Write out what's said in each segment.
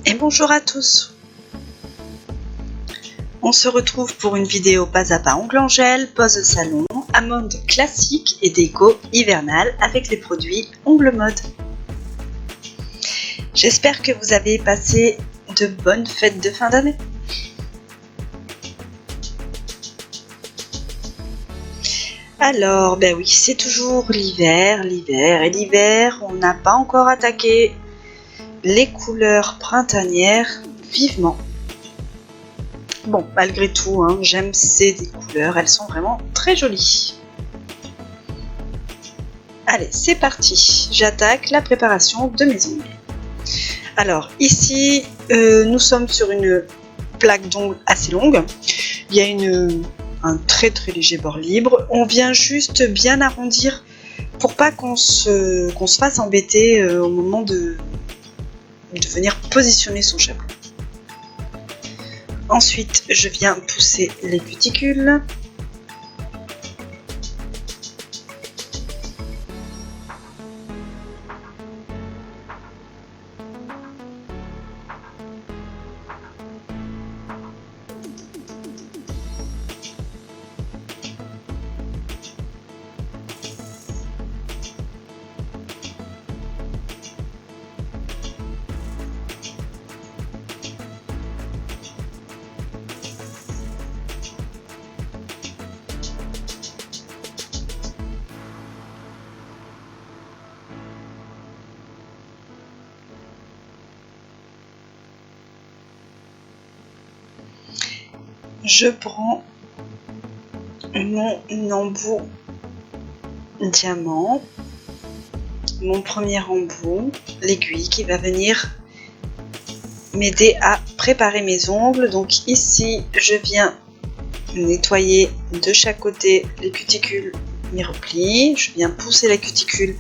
Et bonjour à tous. On se retrouve pour une vidéo pas à pas ongle en gel, pose salon, amande classique et déco hivernale avec les produits Ongle Mode. J'espère que vous avez passé de bonnes fêtes de fin d'année. Alors, ben oui, c'est toujours l'hiver, et l'hiver, on n'a pas encore attaqué les couleurs printanières vivement. Bon, malgré tout, j'aime ces couleurs, elles sont vraiment très jolies. Allez, c'est parti, j'attaque la préparation de mes ongles. Alors, ici, nous sommes sur une plaque d'ongles assez longue. Il y a un très léger bord libre. On vient juste bien arrondir pour pas qu'on se fasse embêter au moment de venir positionner son chapeau. Ensuite, je viens pousser les cuticules. Je prends mon embout diamant, mon premier embout, l'aiguille qui va venir m'aider à préparer mes ongles. Donc ici, je viens nettoyer de chaque côté les cuticules, mes replis. Je viens pousser la cuticule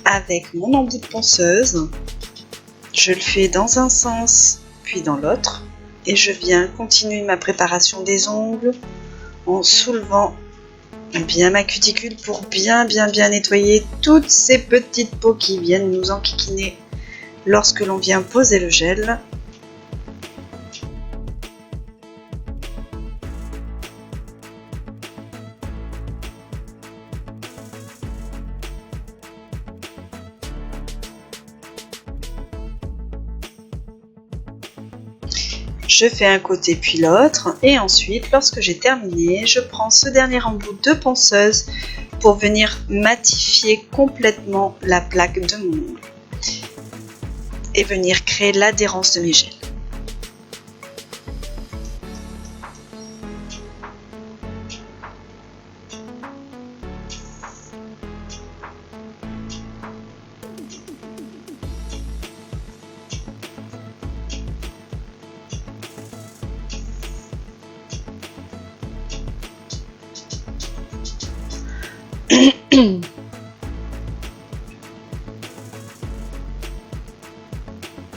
avec mon embout de ponceuse. Je le fais dans un sens, puis dans l'autre. Et je viens continuer ma préparation des ongles en soulevant bien ma cuticule pour bien nettoyer toutes ces petites peaux qui viennent nous enquiquiner lorsque l'on vient poser le gel. Je fais un côté puis l'autre et ensuite, lorsque j'ai terminé, je prends ce dernier embout de ponceuse pour venir matifier complètement la plaque de mon ongle et venir créer l'adhérence de mes gels.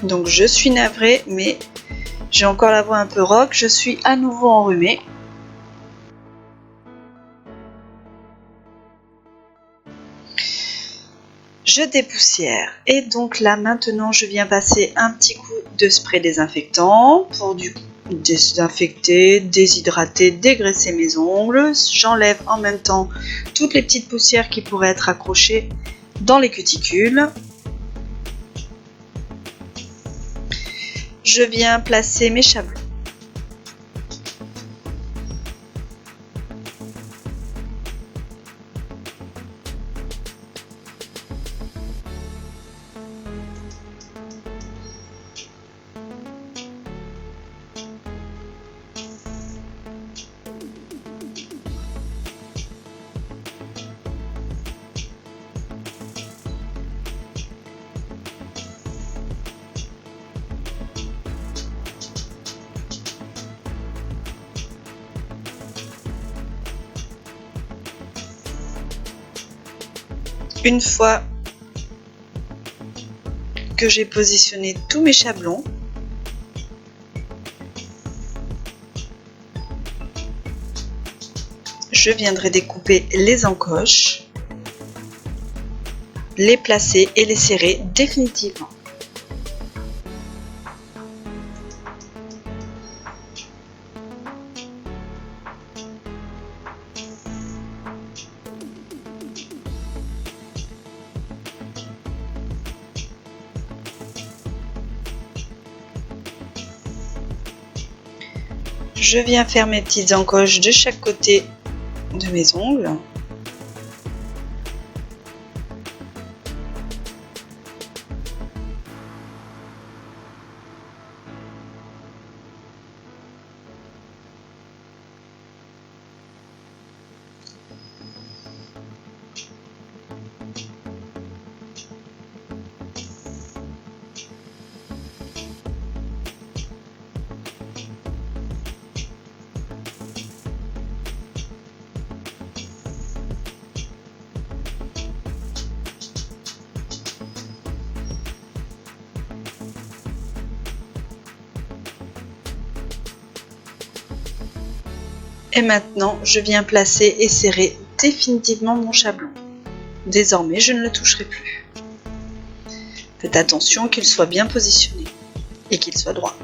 Donc je suis navrée, mais j'ai encore la voix un peu rock, je suis à nouveau enrhumée. Je dépoussière et donc là maintenant je viens passer un petit coup de spray désinfectant pour désinfecter, déshydrater, dégraisser mes ongles. J'enlève en même temps toutes les petites poussières qui pourraient être accrochées dans les cuticules. Je viens placer mes chablons. Une fois que j'ai positionné tous mes chablons, je viendrai découper les encoches, les placer et les serrer définitivement. Je viens faire mes petites encoches de chaque côté de mes ongles. Et maintenant, je viens placer et serrer définitivement mon chablon. Désormais, je ne le toucherai plus. Faites attention qu'il soit bien positionné et qu'il soit droit.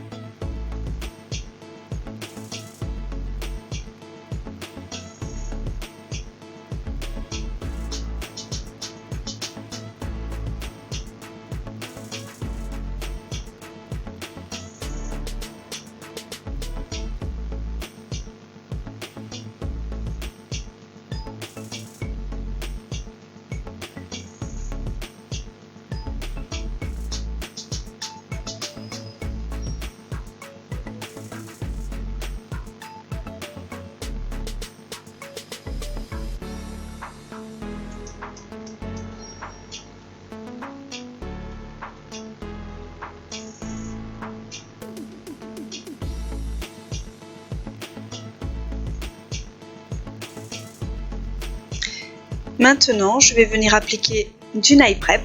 Maintenant, je vais venir appliquer du nail prep.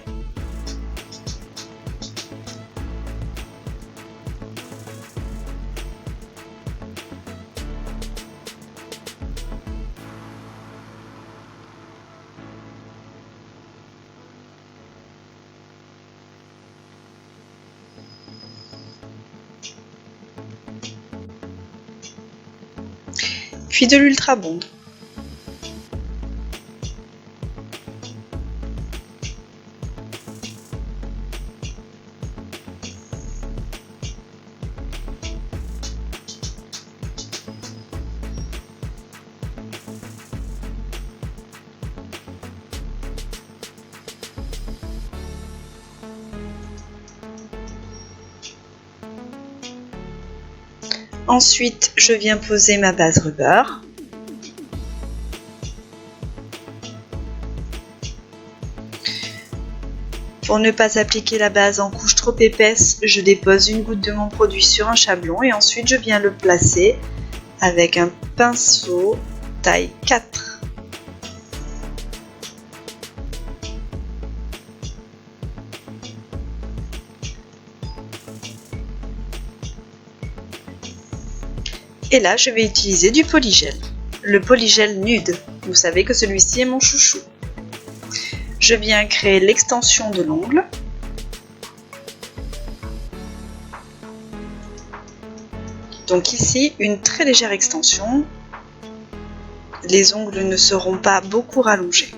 Puis de l'Ultra Bond. Ensuite, je viens poser ma base rubber. Pour ne pas appliquer la base en couche trop épaisse, je dépose une goutte de mon produit sur un chablon et ensuite je viens le placer avec un pinceau taille 4. Et là, je vais utiliser du polygel. Le polygel nude. Vous savez que celui-ci est mon chouchou. Je viens créer l'extension de l'ongle. Donc ici, une très légère extension. Les ongles ne seront pas beaucoup rallongés.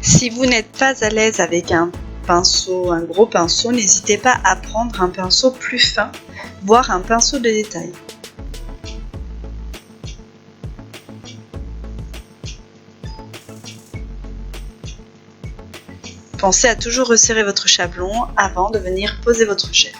Si vous n'êtes pas à l'aise avec un gros pinceau, n'hésitez pas à prendre un pinceau plus fin, voire un pinceau de détail. Pensez à toujours resserrer votre chablon avant de venir poser votre gel.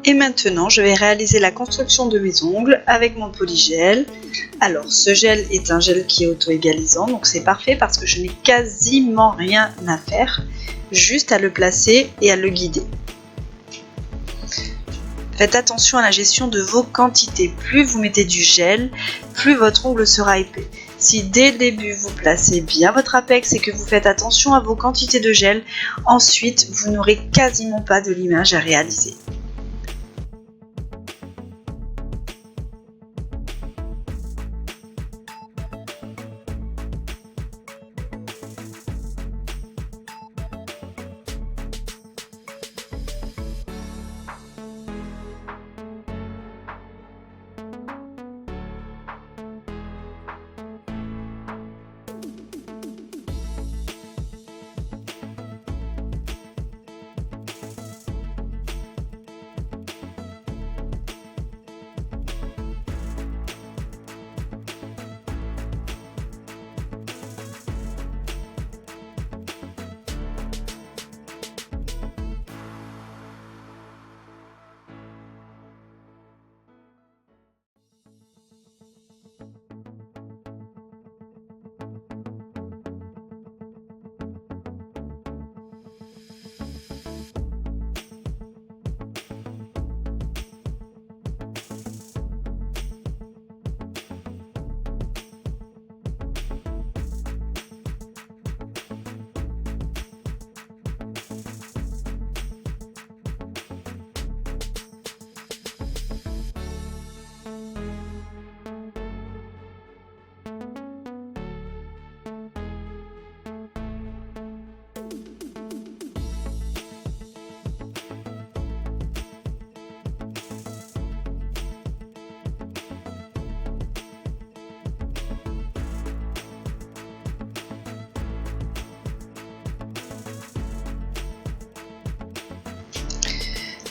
Et maintenant, je vais réaliser la construction de mes ongles avec mon polygel. Alors, ce gel est un gel qui est auto-égalisant, donc c'est parfait parce que je n'ai quasiment rien à faire, juste à le placer et à le guider. Faites attention à la gestion de vos quantités. Plus vous mettez du gel, plus votre ongle sera épais. Si dès le début vous placez bien votre apex et que vous faites attention à vos quantités de gel, ensuite vous n'aurez quasiment pas de limage à réaliser.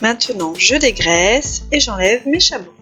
Maintenant, je dégraisse et j'enlève mes chablons.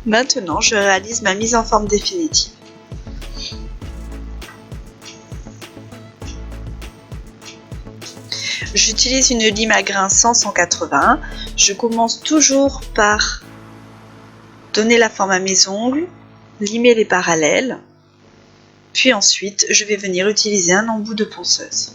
Maintenant, je réalise ma mise en forme définitive. J'utilise une lime à grain 100-180. Je commence toujours par donner la forme à mes ongles, limer les parallèles, puis ensuite je vais venir utiliser un embout de ponceuse.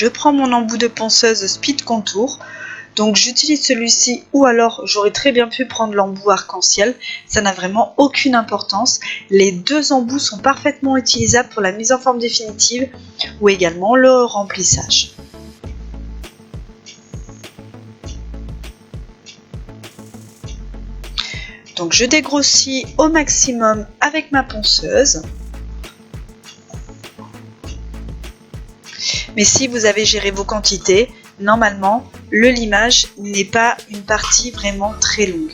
je prends mon embout de ponceuse Speed Contour. Donc j'utilise celui-ci ou alors j'aurais très bien pu prendre l'embout arc-en-ciel. Ça n'a vraiment aucune importance. Les deux embouts sont parfaitement utilisables pour la mise en forme définitive ou également le remplissage. Donc je dégrossis au maximum avec ma ponceuse. Mais si vous avez géré vos quantités, normalement, le limage n'est pas une partie vraiment très longue.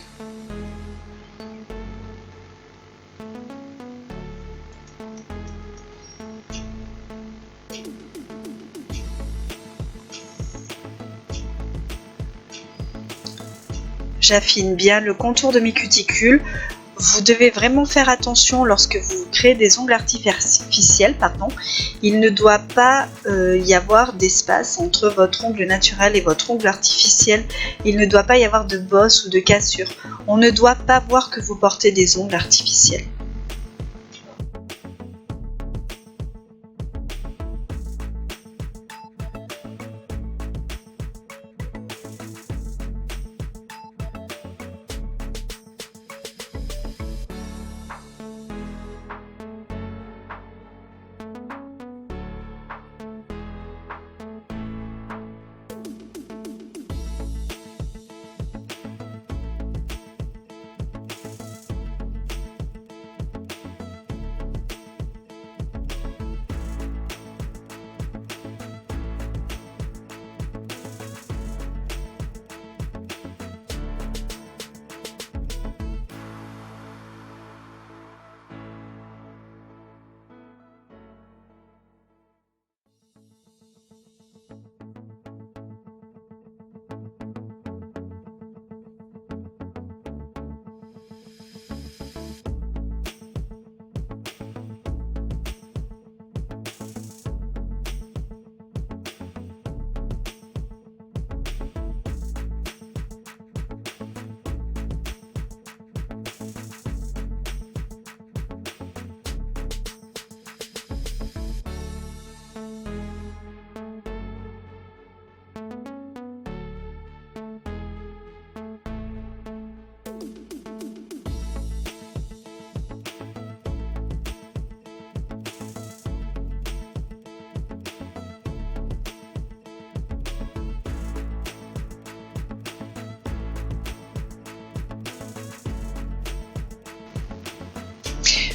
J'affine bien le contour de mes cuticules. Vous devez vraiment faire attention lorsque vous créez des ongles artificiels. Il ne doit pas y avoir d'espace entre votre ongle naturel et votre ongle artificiel. Il ne doit pas y avoir de bosse ou de cassure. On ne doit pas voir que vous portez des ongles artificiels.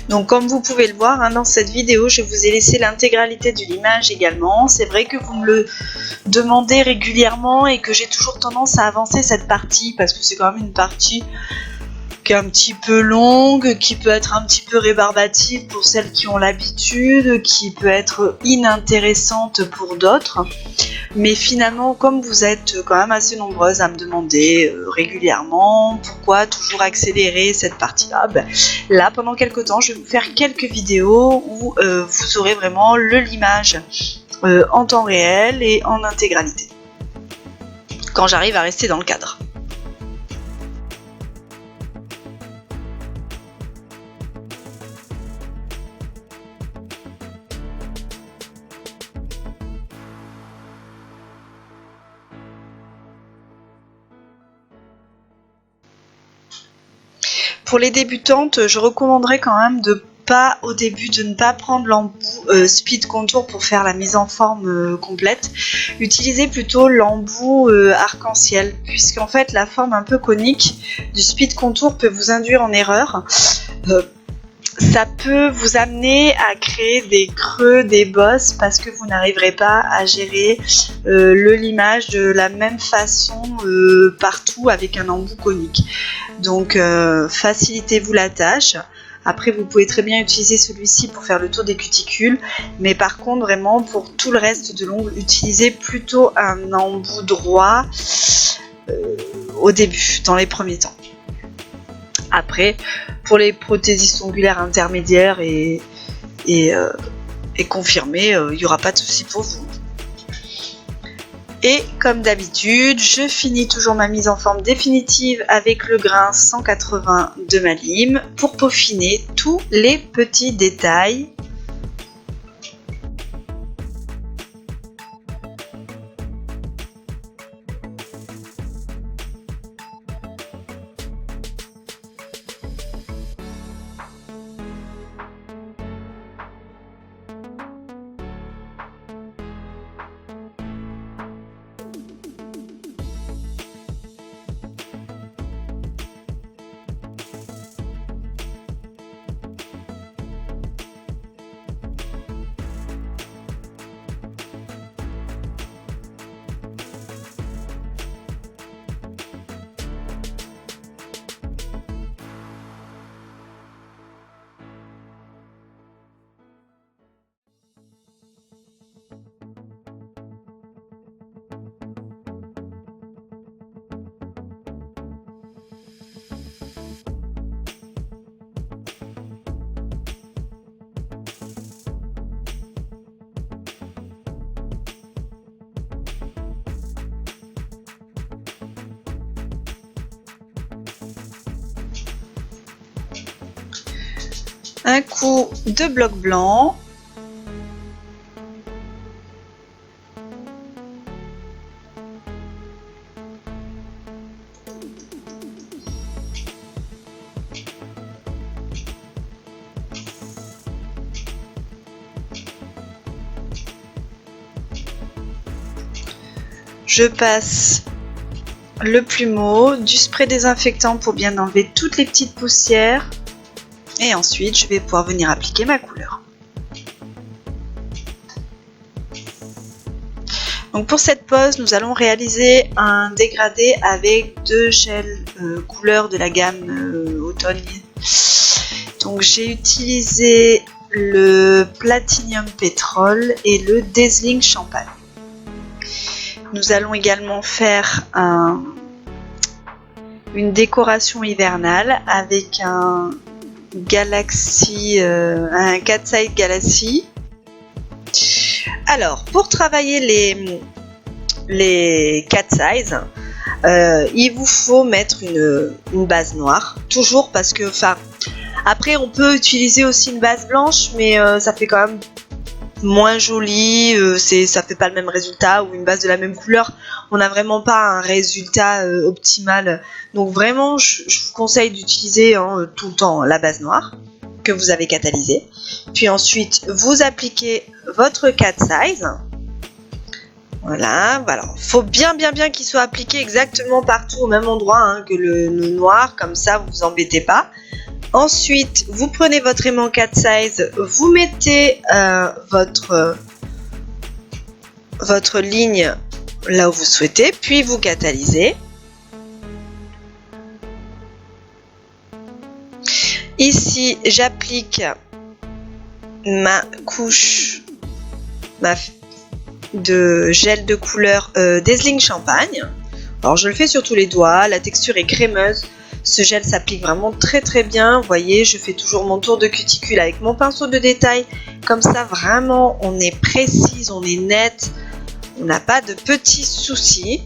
Donc comme vous pouvez le voir dans cette vidéo, je vous ai laissé l'intégralité du limage également. C'est vrai que vous me le demandez régulièrement et que j'ai toujours tendance à avancer cette partie parce que c'est quand même une partie qui est un petit peu longue, qui peut être un petit peu rébarbative pour celles qui ont l'habitude, qui peut être inintéressante pour d'autres. Mais finalement, comme vous êtes quand même assez nombreuses à me demander régulièrement pourquoi toujours accélérer cette partie-là, là pendant quelques temps, je vais vous faire quelques vidéos où vous aurez vraiment le limage en temps réel et en intégralité, quand j'arrive à rester dans le cadre. Pour les débutantes, je recommanderais quand même au début de ne pas prendre l'embout Speed Contour pour faire la mise en forme complète. Utilisez plutôt l'embout arc-en-ciel, puisqu'en fait la forme un peu conique du Speed Contour peut vous induire en erreur. Ça peut vous amener à créer des creux, des bosses, parce que vous n'arriverez pas à gérer le limage de la même façon partout avec un embout conique. Donc facilitez-vous la tâche. Après vous pouvez très bien utiliser celui-ci pour faire le tour des cuticules, mais par contre vraiment pour tout le reste de l'ongle, utilisez plutôt un embout droit au début, dans les premiers temps. Après, pour les prothésistes ongulaires intermédiaires et confirmés, il n'y aura pas de souci pour vous. Et comme d'habitude, je finis toujours ma mise en forme définitive avec le grain 180 de ma lime pour peaufiner tous les petits détails. un coup de bloc blanc. Je passe le plumeau, du spray désinfectant pour bien enlever toutes les petites poussières. Et ensuite, je vais pouvoir venir appliquer ma couleur. Donc pour cette pose, nous allons réaliser un dégradé avec deux gels couleurs de la gamme automne. Donc j'ai utilisé le Platinum Pétrole et le Dazzling Champagne. Nous allons également faire une décoration hivernale avec un Galaxy, un Cat's Eye Galaxy. Alors, pour travailler les Cat's Eyes, il vous faut mettre une base noire, toujours parce que, après on peut utiliser aussi une base blanche, mais ça fait quand même moins joli, ça fait pas le même résultat, ou une base de la même couleur, on n'a vraiment pas un résultat optimal. Donc vraiment, je vous conseille d'utiliser tout le temps la base noire que vous avez catalysée. Puis ensuite, vous appliquez votre Cat's Eyes. Voilà. Faut bien qu'il soit appliqué exactement partout au même endroit que le noir, comme ça vous vous embêtez pas. Ensuite, vous prenez votre aimant Cat's Eyes, vous mettez votre ligne là où vous souhaitez, puis vous catalysez. Ici, j'applique ma couche de gel de couleur Dazzling Champagne. Alors, je le fais sur tous les doigts, la texture est crémeuse. Ce gel s'applique vraiment très bien. Vous voyez, je fais toujours mon tour de cuticule avec mon pinceau de détail. Comme ça, vraiment, on est précise, on est net. On n'a pas de petits soucis.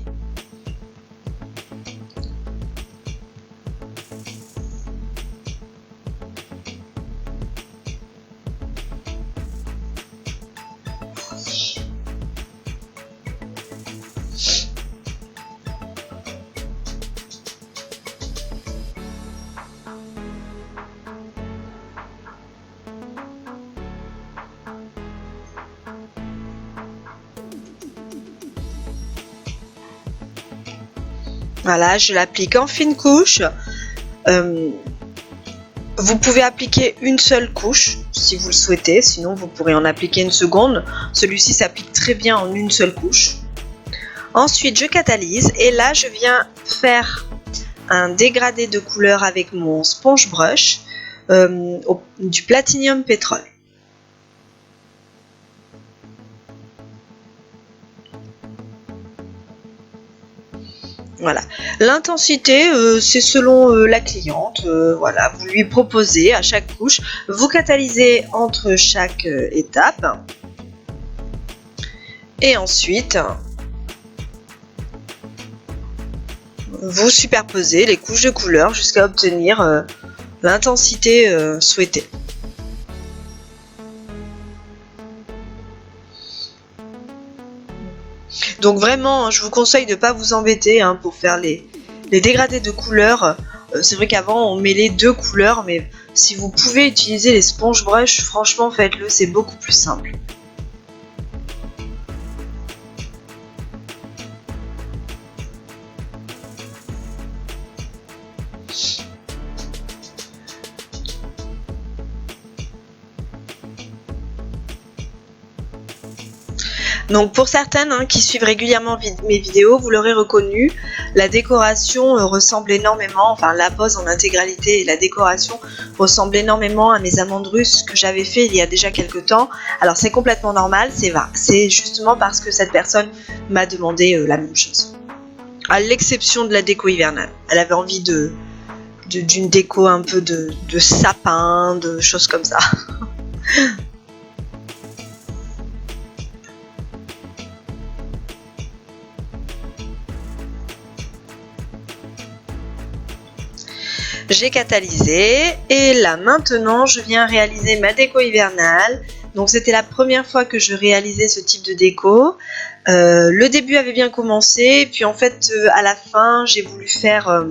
Voilà, je l'applique en fine couche. Vous pouvez appliquer une seule couche si vous le souhaitez, sinon vous pourrez en appliquer une seconde. Celui-ci s'applique très bien en une seule couche. Ensuite, je catalyse et là, je viens faire un dégradé de couleur avec mon sponge brush du Platinum Pétrole. Voilà. L'intensité, c'est selon la cliente. Voilà, vous lui proposez à chaque couche. Vous catalysez entre chaque étape. Et ensuite, vous superposez les couches de couleurs jusqu'à obtenir l'intensité souhaitée. Donc vraiment, je vous conseille de ne pas vous embêter pour faire les dégradés de couleurs. C'est vrai qu'avant on mêlait deux couleurs, mais si vous pouvez utiliser les sponge brush, franchement faites-le, c'est beaucoup plus simple. Donc pour certaines qui suivent régulièrement mes vidéos, vous l'aurez reconnu, la décoration ressemble énormément, enfin la pose en intégralité et la décoration ressemble énormément à mes amandes russes que j'avais fait il y a déjà quelques temps. Alors c'est complètement normal, c'est justement parce que cette personne m'a demandé la même chose. À l'exception de la déco hivernale, elle avait envie d'une déco un peu de sapin, de choses comme ça. J'ai catalysé et là maintenant je viens réaliser ma déco hivernale. Donc c'était la première fois que je réalisais ce type de déco. Le début avait bien commencé, puis en fait à la fin j'ai voulu faire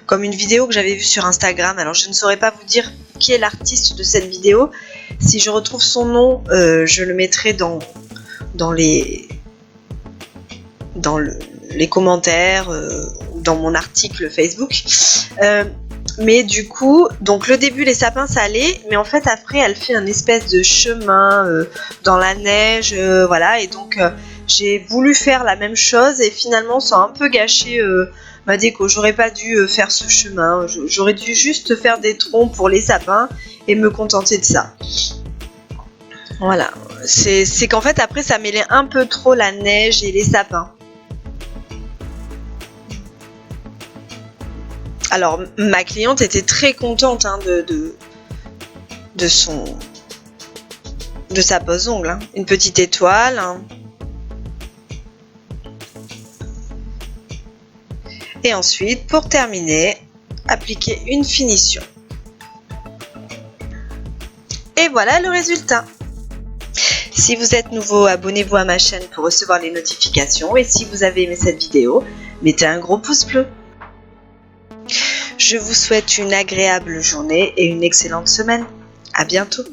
comme une vidéo que j'avais vue sur Instagram. Alors je ne saurais pas vous dire qui est l'artiste de cette vidéo. Si je retrouve son nom, je le mettrai dans les commentaires ou dans mon article Facebook. Mais du coup, donc le début les sapins ça allait, mais en fait après elle fait un espèce de chemin dans la neige, voilà, et donc j'ai voulu faire la même chose et finalement ça a un peu gâché ma déco. J'aurais pas dû faire ce chemin, j'aurais dû juste faire des troncs pour les sapins et me contenter de ça. Voilà, c'est qu'en fait après ça mêlait un peu trop la neige et les sapins. Alors ma cliente était très contente hein, de sa pose ongle, hein. Une petite étoile. Hein. Et ensuite, pour terminer, appliquer une finition. Et voilà le résultat. Si vous êtes nouveau, abonnez-vous à ma chaîne pour recevoir les notifications. Et si vous avez aimé cette vidéo, mettez un gros pouce bleu. Je vous souhaite une agréable journée et une excellente semaine. À bientôt.